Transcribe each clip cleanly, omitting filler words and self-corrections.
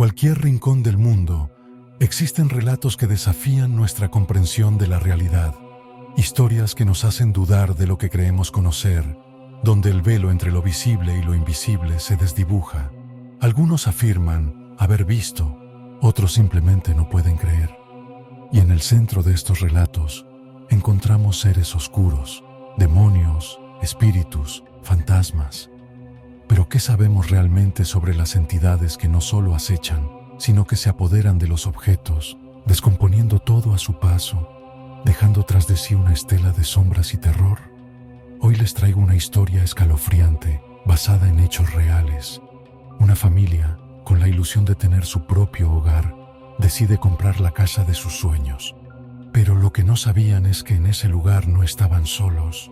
cualquier rincón del mundo, existen relatos que desafían nuestra comprensión de la realidad, historias que nos hacen dudar de lo que creemos conocer, donde el velo entre lo visible y lo invisible se desdibuja. Algunos afirman haber visto, otros simplemente no pueden creer. Y en el centro de estos relatos encontramos seres oscuros, demonios, espíritus, fantasmas. Pero ¿qué sabemos realmente sobre las entidades que no solo acechan, sino que se apoderan de los objetos, descomponiendo todo a su paso, dejando tras de sí una estela de sombras y terror? Hoy les traigo una historia escalofriante, basada en hechos reales. Una familia, con la ilusión de tener su propio hogar, decide comprar la casa de sus sueños. Pero lo que no sabían es que en ese lugar no estaban solos.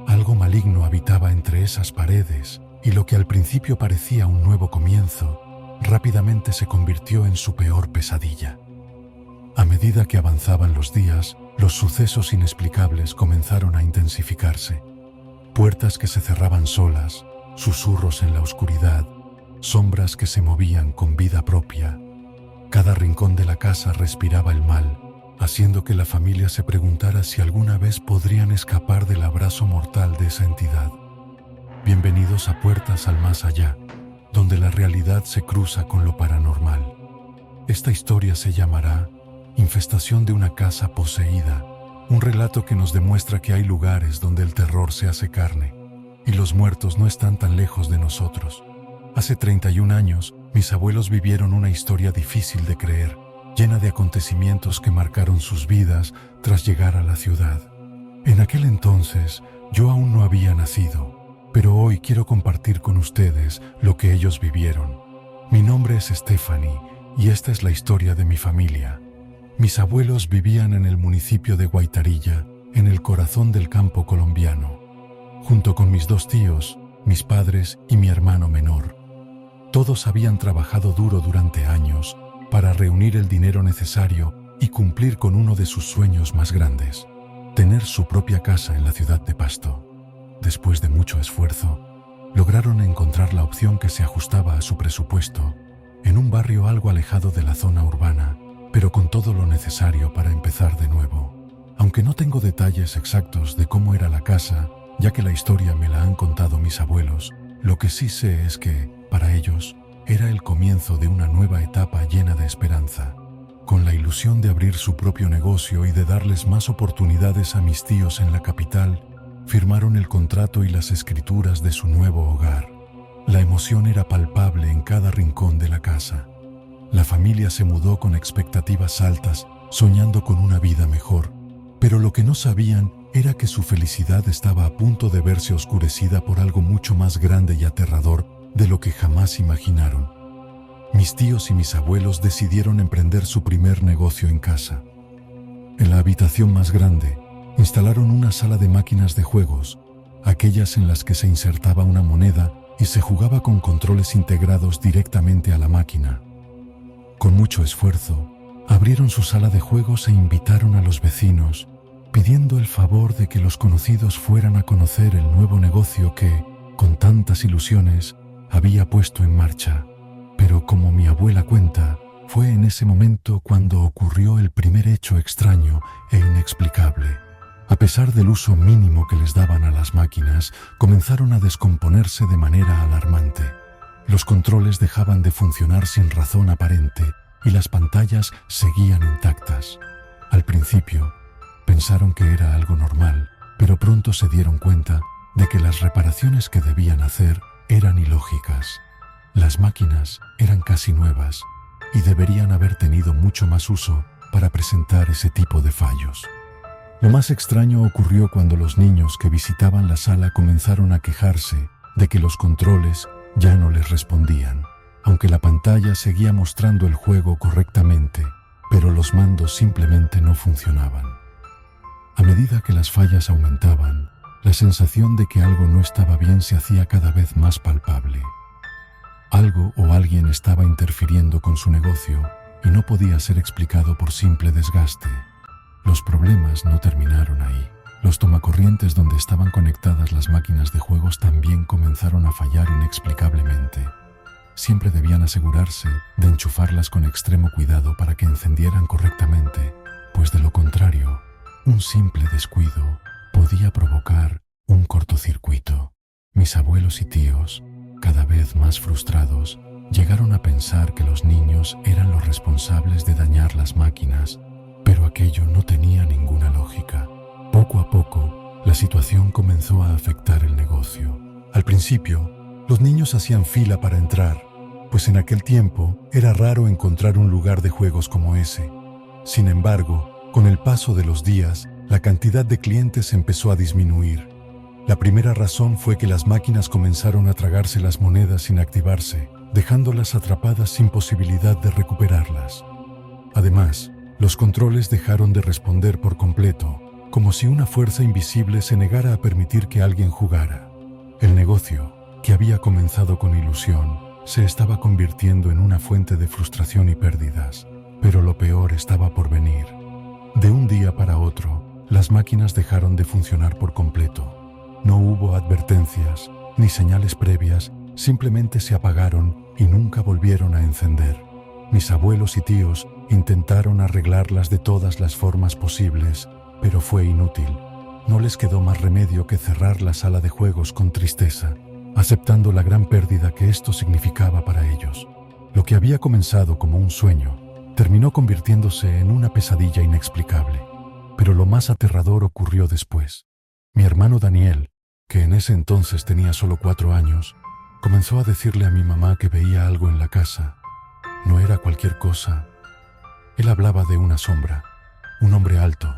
Algo maligno habitaba entre esas paredes, y lo que al principio parecía un nuevo comienzo, rápidamente se convirtió en su peor pesadilla. A medida que avanzaban los días, los sucesos inexplicables comenzaron a intensificarse. Puertas que se cerraban solas, susurros en la oscuridad, sombras que se movían con vida propia. Cada rincón de la casa respiraba el mal, haciendo que la familia se preguntara si alguna vez podrían escapar del abrazo mortal de esa entidad. Bienvenidos a Puertas al Más Allá, donde la realidad se cruza con lo paranormal. Esta historia se llamará Infestación de una casa poseída, un relato que nos demuestra que hay lugares donde el terror se hace carne, y los muertos no están tan lejos de nosotros. Hace 31 años, mis abuelos vivieron una historia difícil de creer, llena de acontecimientos que marcaron sus vidas tras llegar a la ciudad. En aquel entonces, yo aún no había nacido, pero hoy quiero compartir con ustedes lo que ellos vivieron. Mi nombre es Stephanie y esta es la historia de mi familia. Mis abuelos vivían en el municipio de Guaitarilla, en el corazón del campo colombiano, junto con mis dos tíos, mis padres y mi hermano menor. Todos habían trabajado duro durante años para reunir el dinero necesario y cumplir con uno de sus sueños más grandes, tener su propia casa en la ciudad de Pasto. Después de mucho esfuerzo, lograron encontrar la opción que se ajustaba a su presupuesto, en un barrio algo alejado de la zona urbana, pero con todo lo necesario para empezar de nuevo. Aunque no tengo detalles exactos de cómo era la casa, ya que la historia me la han contado mis abuelos, lo que sí sé es que, para ellos, era el comienzo de una nueva etapa llena de esperanza. Con la ilusión de abrir su propio negocio y de darles más oportunidades a mis tíos en la capital, firmaron el contrato y las escrituras de su nuevo hogar. La emoción era palpable en cada rincón de la casa. La familia se mudó con expectativas altas, soñando con una vida mejor, pero lo que no sabían era que su felicidad estaba a punto de verse oscurecida por algo mucho más grande y aterrador de lo que jamás imaginaron. Mis tíos y mis abuelos decidieron emprender su primer negocio en casa. En la habitación más grande, instalaron una sala de máquinas de juegos, aquellas en las que se insertaba una moneda y se jugaba con controles integrados directamente a la máquina. Con mucho esfuerzo, abrieron su sala de juegos e invitaron a los vecinos, pidiendo el favor de que los conocidos fueran a conocer el nuevo negocio que, con tantas ilusiones, había puesto en marcha. Pero como mi abuela cuenta, fue en ese momento cuando ocurrió el primer hecho extraño e inexplicable. A pesar del uso mínimo que les daban a las máquinas, comenzaron a descomponerse de manera alarmante. Los controles dejaban de funcionar sin razón aparente y las pantallas seguían intactas. Al principio, pensaron que era algo normal, pero pronto se dieron cuenta de que las reparaciones que debían hacer eran ilógicas. Las máquinas eran casi nuevas y deberían haber tenido mucho más uso para presentar ese tipo de fallos. Lo más extraño ocurrió cuando los niños que visitaban la sala comenzaron a quejarse de que los controles ya no les respondían, aunque la pantalla seguía mostrando el juego correctamente, pero los mandos simplemente no funcionaban. A medida que las fallas aumentaban, la sensación de que algo no estaba bien se hacía cada vez más palpable. Algo o alguien estaba interfiriendo con su negocio y no podía ser explicado por simple desgaste. Los problemas no terminaron ahí. Los tomacorrientes donde estaban conectadas las máquinas de juegos también comenzaron a fallar inexplicablemente. siempre debían asegurarse de enchufarlas con extremo cuidado para que encendieran correctamente, pues de lo contrario, un simple descuido podía provocar un cortocircuito. Mis abuelos y tíos, cada vez más frustrados, llegaron a pensar que los niños eran los responsables de dañar las máquinas, pero aquello no tenía ninguna lógica. Poco a poco, la situación comenzó a afectar el negocio. Al principio, los niños hacían fila para entrar, pues en aquel tiempo era raro encontrar un lugar de juegos como ese. Sin embargo, con el paso de los días, la cantidad de clientes empezó a disminuir. La primera razón fue que las máquinas comenzaron a tragarse las monedas sin activarse, dejándolas atrapadas sin posibilidad de recuperarlas. Además, los controles dejaron de responder por completo, como si una fuerza invisible se negara a permitir que alguien jugara. El negocio, que había comenzado con ilusión, se estaba convirtiendo en una fuente de frustración y pérdidas, pero lo peor estaba por venir. De un día para otro, las máquinas dejaron de funcionar por completo. No hubo advertencias ni señales previas, simplemente se apagaron y nunca volvieron a encender. Mis abuelos y tíos intentaron arreglarlas de todas las formas posibles, pero fue inútil. No les quedó más remedio que cerrar la sala de juegos con tristeza, aceptando la gran pérdida que esto significaba para ellos. Lo que había comenzado como un sueño terminó convirtiéndose en una pesadilla inexplicable. Pero lo más aterrador ocurrió después. Mi hermano Daniel, que en ese entonces tenía solo 4 años, comenzó a decirle a mi mamá que veía algo en la casa. No era cualquier cosa. Él hablaba de una sombra, un hombre alto,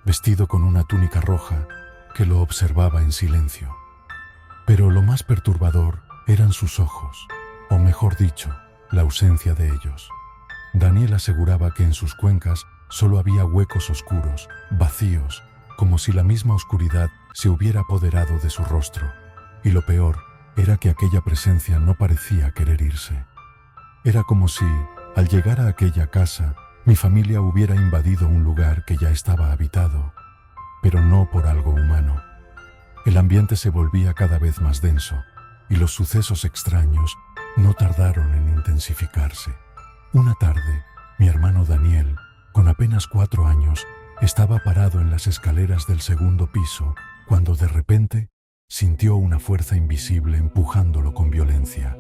vestido con una túnica roja, que lo observaba en silencio. Pero lo más perturbador eran sus ojos, o mejor dicho, la ausencia de ellos. Daniel aseguraba que en sus cuencas solo había huecos oscuros, vacíos, como si la misma oscuridad se hubiera apoderado de su rostro. Y lo peor era que aquella presencia no parecía querer irse. Era como si, al llegar a aquella casa, mi familia hubiera invadido un lugar que ya estaba habitado, pero no por algo humano. El ambiente se volvía cada vez más denso, y los sucesos extraños no tardaron en intensificarse. Una tarde, mi hermano Daniel, con apenas 4 años, estaba parado en las escaleras del segundo piso cuando de repente sintió una fuerza invisible empujándolo con violencia.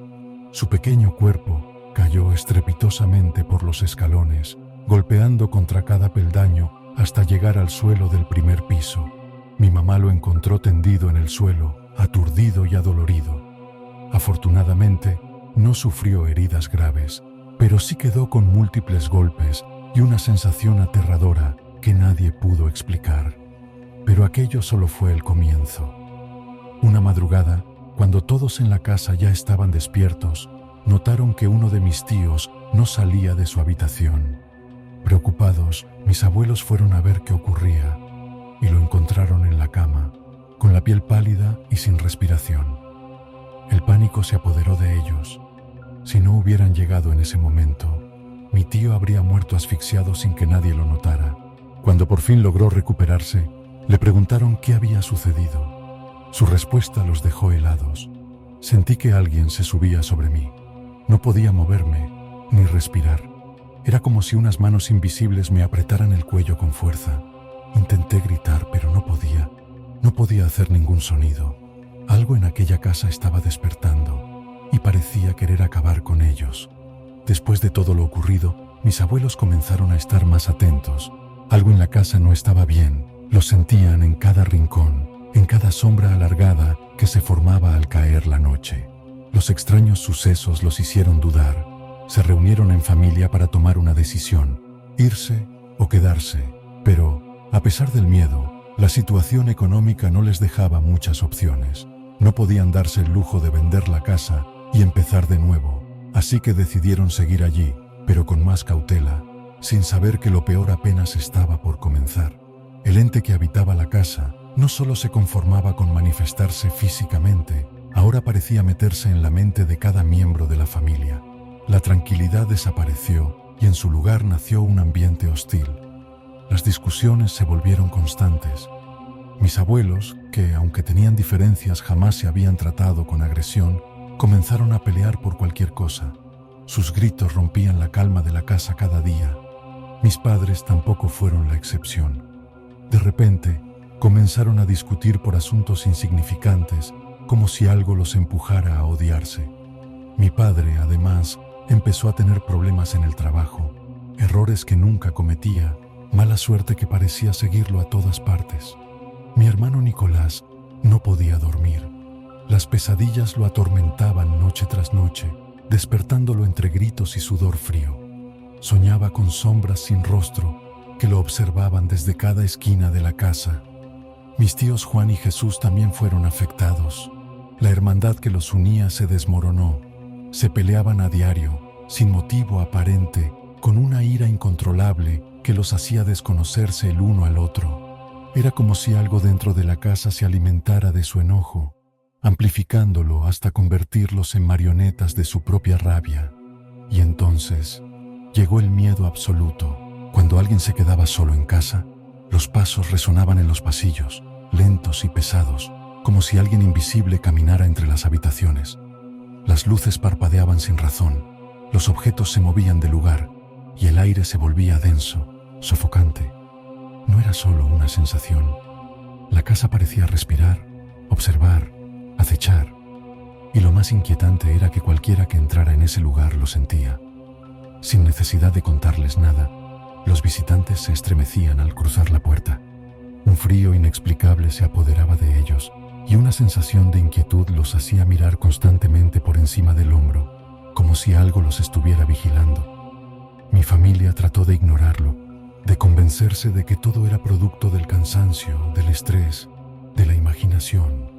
Su pequeño cuerpo cayó estrepitosamente por los escalones, golpeando contra cada peldaño hasta llegar al suelo del primer piso. Mi mamá lo encontró tendido en el suelo, aturdido y adolorido. Afortunadamente, no sufrió heridas graves, pero sí quedó con múltiples golpes y una sensación aterradora que nadie pudo explicar. Pero aquello solo fue el comienzo. Una madrugada, cuando todos en la casa ya estaban despiertos, notaron que uno de mis tíos no salía de su habitación. Preocupados, mis abuelos fueron a ver qué ocurría y lo encontraron en la cama, con la piel pálida y sin respiración. El pánico se apoderó de ellos. Si no hubieran llegado en ese momento, mi tío habría muerto asfixiado sin que nadie lo notara. Cuando por fin logró recuperarse, le preguntaron qué había sucedido. Su respuesta los dejó helados. Sentí que alguien se subía sobre mí. No podía moverme ni respirar. Era como si unas manos invisibles me apretaran el cuello con fuerza. Intenté gritar, pero no podía. No podía hacer ningún sonido. Algo en aquella casa estaba despertando y parecía querer acabar con ellos. Después de todo lo ocurrido, mis abuelos comenzaron a estar más atentos. Algo en la casa no estaba bien. Lo sentían en cada rincón, en cada sombra alargada que se formaba al caer la noche. Los extraños sucesos los hicieron dudar. Se reunieron en familia para tomar una decisión, irse o quedarse. Pero, a pesar del miedo, la situación económica no les dejaba muchas opciones. No podían darse el lujo de vender la casa y empezar de nuevo, así que decidieron seguir allí, pero con más cautela, sin saber que lo peor apenas estaba por comenzar. El ente que habitaba la casa no solo se conformaba con manifestarse físicamente, ahora parecía meterse en la mente de cada miembro de la familia. La tranquilidad desapareció y en su lugar nació un ambiente hostil. Las discusiones se volvieron constantes. Mis abuelos, que aunque tenían diferencias jamás se habían tratado con agresión, comenzaron a pelear por cualquier cosa. Sus gritos rompían la calma de la casa cada día. Mis padres tampoco fueron la excepción. De repente, comenzaron a discutir por asuntos insignificantes, como si algo los empujara a odiarse. Mi padre, además, empezó a tener problemas en el trabajo, errores que nunca cometía, mala suerte que parecía seguirlo a todas partes. Mi hermano Nicolás no podía dormir. Las pesadillas lo atormentaban noche tras noche, despertándolo entre gritos y sudor frío. Soñaba con sombras sin rostro que lo observaban desde cada esquina de la casa. Mis tíos Juan y Jesús también fueron afectados. La hermandad que los unía se desmoronó. Se peleaban a diario, sin motivo aparente, con una ira incontrolable que los hacía desconocerse el uno al otro. Era como si algo dentro de la casa se alimentara de su enojo, amplificándolo hasta convertirlos en marionetas de su propia rabia. Y entonces llegó el miedo absoluto. Cuando alguien se quedaba solo en casa, los pasos resonaban en los pasillos, lentos y pesados, como si alguien invisible caminara entre las habitaciones. Las luces parpadeaban sin razón, los objetos se movían de lugar y el aire se volvía denso, sofocante. No era solo una sensación. La casa parecía respirar, observar, acechar. Y lo más inquietante era que cualquiera que entrara en ese lugar lo sentía. Sin necesidad de contarles nada, los visitantes se estremecían al cruzar la puerta. Un frío inexplicable se apoderaba de ellos y una sensación de inquietud los hacía mirar constantemente por encima del hombro, como si algo los estuviera vigilando. Mi familia trató de ignorarlo, de convencerse de que todo era producto del cansancio, del estrés, de la imaginación.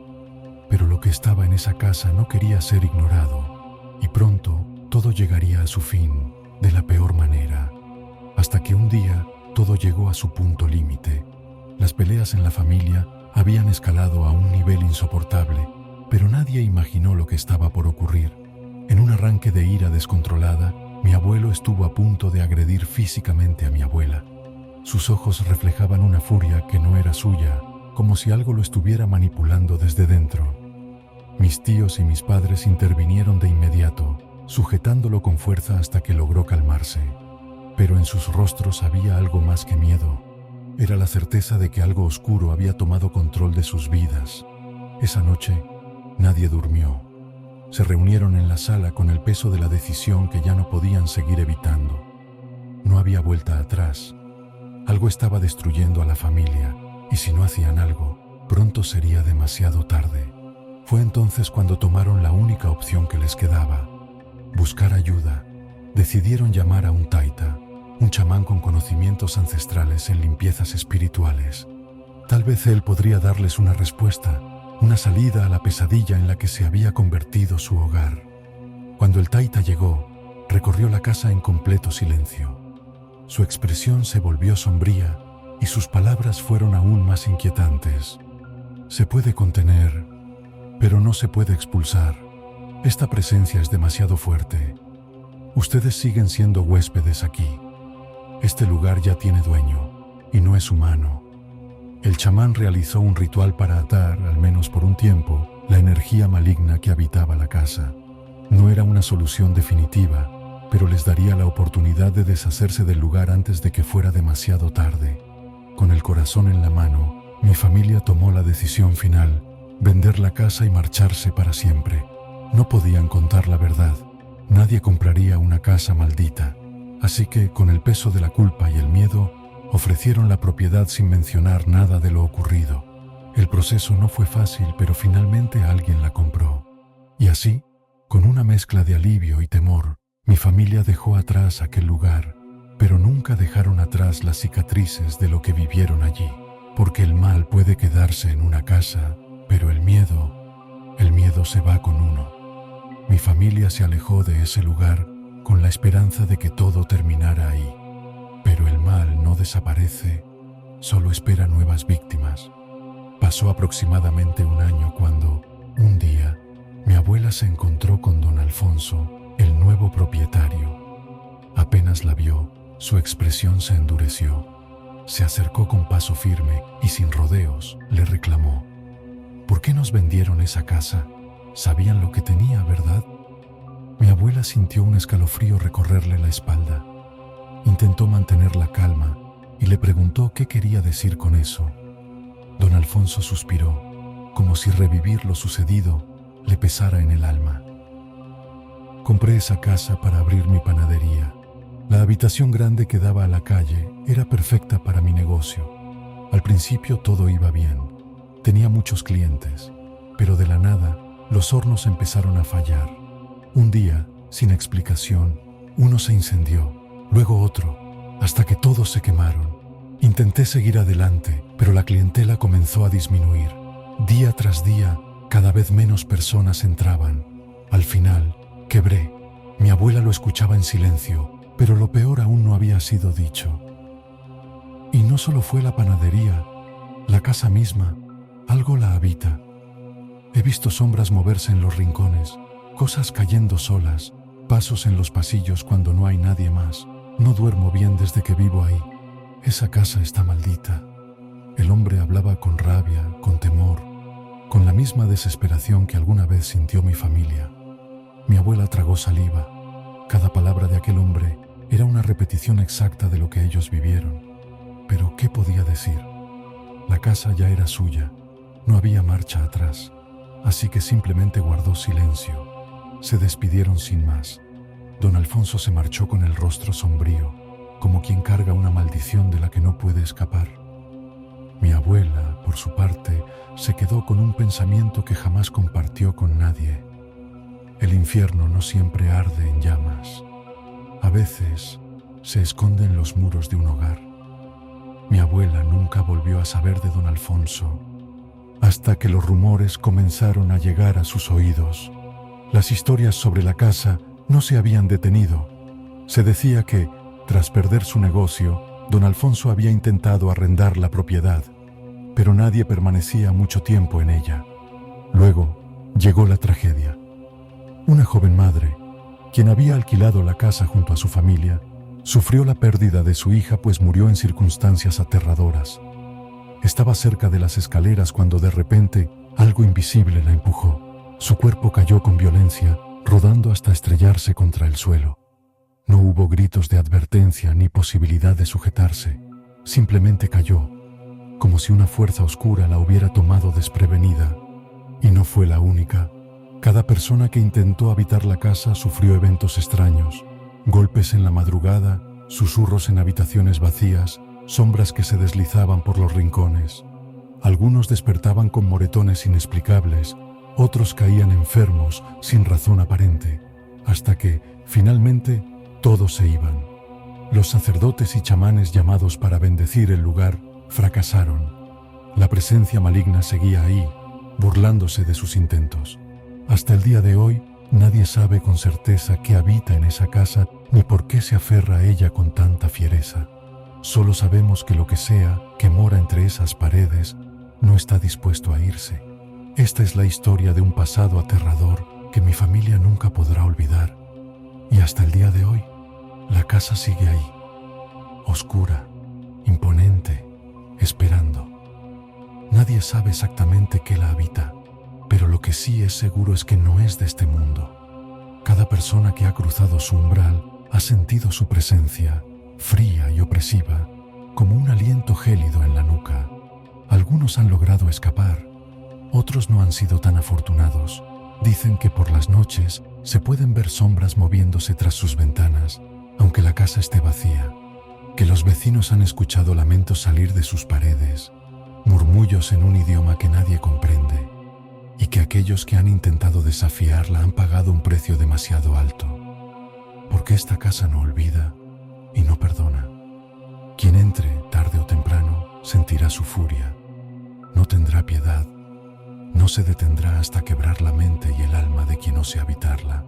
Pero lo que estaba en esa casa no quería ser ignorado, y pronto todo llegaría a su fin, de la peor manera, hasta que un día todo llegó a su punto límite. Las peleas en la familia habían escalado a un nivel insoportable, pero nadie imaginó lo que estaba por ocurrir. En un arranque de ira descontrolada, mi abuelo estuvo a punto de agredir físicamente a mi abuela. Sus ojos reflejaban una furia que no era suya, como si algo lo estuviera manipulando desde dentro. Mis tíos y mis padres intervinieron de inmediato, sujetándolo con fuerza hasta que logró calmarse. Pero en sus rostros había algo más que miedo. Era la certeza de que algo oscuro había tomado control de sus vidas. Esa noche, nadie durmió. Se reunieron en la sala con el peso de la decisión que ya no podían seguir evitando. No había vuelta atrás. Algo estaba destruyendo a la familia, y si no hacían algo, pronto sería demasiado tarde. Fue entonces cuando tomaron la única opción que les quedaba: buscar ayuda. Decidieron llamar a un taita, un chamán con conocimientos ancestrales en limpiezas espirituales. Tal vez él podría darles una respuesta, una salida a la pesadilla en la que se había convertido su hogar. Cuando el taita llegó, recorrió la casa en completo silencio. Su expresión se volvió sombría y sus palabras fueron aún más inquietantes. Se puede contener, pero no se puede expulsar. Esta presencia es demasiado fuerte. Ustedes siguen siendo huéspedes aquí. Este lugar ya tiene dueño, y no es humano. El chamán realizó un ritual para atar, al menos por un tiempo, la energía maligna que habitaba la casa. No era una solución definitiva, pero les daría la oportunidad de deshacerse del lugar antes de que fuera demasiado tarde. Con el corazón en la mano, mi familia tomó la decisión final: vender la casa y marcharse para siempre. No podían contar la verdad. Nadie compraría una casa maldita. Así que, con el peso de la culpa y el miedo, ofrecieron la propiedad sin mencionar nada de lo ocurrido. El proceso no fue fácil, pero finalmente alguien la compró. Y así, con una mezcla de alivio y temor, mi familia dejó atrás aquel lugar, pero nunca dejaron atrás las cicatrices de lo que vivieron allí. Porque el mal puede quedarse en una casa, pero el miedo se va con uno. Mi familia se alejó de ese lugar con la esperanza de que todo terminara ahí. Pero el mal no desaparece, solo espera nuevas víctimas. Pasó aproximadamente un año cuando, un día, mi abuela se encontró con don Alfonso, el nuevo propietario. Apenas la vio, su expresión se endureció. Se acercó con paso firme y sin rodeos le reclamó: ¿por qué nos vendieron esa casa? Sabían lo que tenía, ¿verdad? Mi abuela sintió un escalofrío recorrerle la espalda. Intentó mantener la calma y le preguntó qué quería decir con eso. Don Alfonso suspiró, como si revivir lo sucedido le pesara en el alma. Compré esa casa para abrir mi panadería. La habitación grande que daba a la calle era perfecta para mi negocio. Al principio todo iba bien. Tenía muchos clientes, pero de la nada los hornos empezaron a fallar. Un día, sin explicación, uno se incendió, luego otro, hasta que todos se quemaron. Intenté seguir adelante, pero la clientela comenzó a disminuir. Día tras día, cada vez menos personas entraban. Al final, quebré. Mi abuela lo escuchaba en silencio, pero lo peor aún no había sido dicho. Y no solo fue la panadería, la casa misma, algo la habita. He visto sombras moverse en los rincones, cosas cayendo solas, pasos en los pasillos cuando no hay nadie más. No duermo bien desde que vivo ahí. Esa casa está maldita. El hombre hablaba con rabia, con temor, con la misma desesperación que alguna vez sintió mi familia. Mi abuela tragó saliva. Cada palabra de aquel hombre era una repetición exacta de lo que ellos vivieron. Pero, ¿qué podía decir? La casa ya era suya. No había marcha atrás. Así que simplemente guardó silencio. Se despidieron sin más. Don Alfonso se marchó con el rostro sombrío, como quien carga una maldición de la que no puede escapar. Mi abuela, por su parte, se quedó con un pensamiento que jamás compartió con nadie. El infierno no siempre arde en llamas. A veces se esconde en los muros de un hogar. Mi abuela nunca volvió a saber de don Alfonso, hasta que los rumores comenzaron a llegar a sus oídos. Las historias sobre la casa no se habían detenido. Se decía que, tras perder su negocio, don Alfonso había intentado arrendar la propiedad, pero nadie permanecía mucho tiempo en ella. Luego llegó la tragedia. Una joven madre, quien había alquilado la casa junto a su familia, sufrió la pérdida de su hija pues murió en circunstancias aterradoras. Estaba cerca de las escaleras cuando de repente algo invisible la empujó. Su cuerpo cayó con violencia, rodando hasta estrellarse contra el suelo. No hubo gritos de advertencia ni posibilidad de sujetarse. Simplemente cayó, como si una fuerza oscura la hubiera tomado desprevenida. Y no fue la única. Cada persona que intentó habitar la casa sufrió eventos extraños. Golpes en la madrugada, susurros en habitaciones vacías, sombras que se deslizaban por los rincones. Algunos despertaban con moretones inexplicables, otros caían enfermos sin razón aparente, hasta que, finalmente, todos se iban. Los sacerdotes y chamanes llamados para bendecir el lugar fracasaron. La presencia maligna seguía ahí, burlándose de sus intentos. Hasta el día de hoy, nadie sabe con certeza qué habita en esa casa ni por qué se aferra a ella con tanta fiereza. Solo sabemos que lo que sea que mora entre esas paredes no está dispuesto a irse. Esta es la historia de un pasado aterrador que mi familia nunca podrá olvidar. Y hasta el día de hoy, la casa sigue ahí, oscura, imponente, esperando. Nadie sabe exactamente qué la habita, pero lo que sí es seguro es que no es de este mundo. Cada persona que ha cruzado su umbral ha sentido su presencia, fría y opresiva, como un aliento gélido en la nuca. Algunos han logrado escapar, otros no han sido tan afortunados. Dicen que por las noches se pueden ver sombras moviéndose tras sus ventanas, aunque la casa esté vacía, que los vecinos han escuchado lamentos salir de sus paredes, murmullos en un idioma que nadie comprende, y que aquellos que han intentado desafiarla han pagado un precio demasiado alto. Porque esta casa no olvida y no perdona. Quien entre, tarde o temprano, sentirá su furia. No tendrá piedad. No se detendrá hasta quebrar la mente y el alma de quien ose habitarla.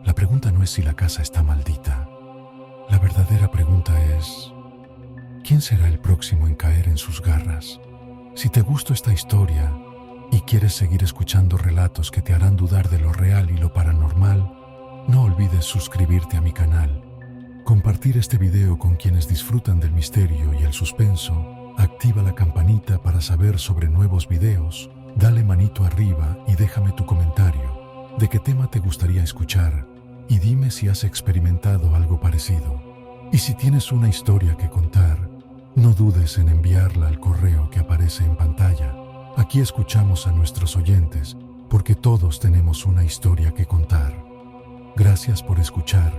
La pregunta no es si la casa está maldita. La verdadera pregunta es: ¿quién será el próximo en caer en sus garras? Si te gustó esta historia y quieres seguir escuchando relatos que te harán dudar de lo real y lo paranormal, no olvides suscribirte a mi canal, compartir este video con quienes disfrutan del misterio y el suspenso, activa la campanita para saber sobre nuevos videos Dale manito arriba y déjame tu comentario de qué tema te gustaría escuchar y dime si has experimentado algo parecido. Y si tienes una historia que contar, no dudes en enviarla al correo que aparece en pantalla. Aquí escuchamos a nuestros oyentes porque todos tenemos una historia que contar. Gracias por escuchar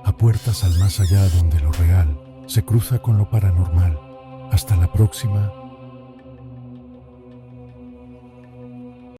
a Puertas al Más Allá, donde lo real se cruza con lo paranormal. Hasta la próxima.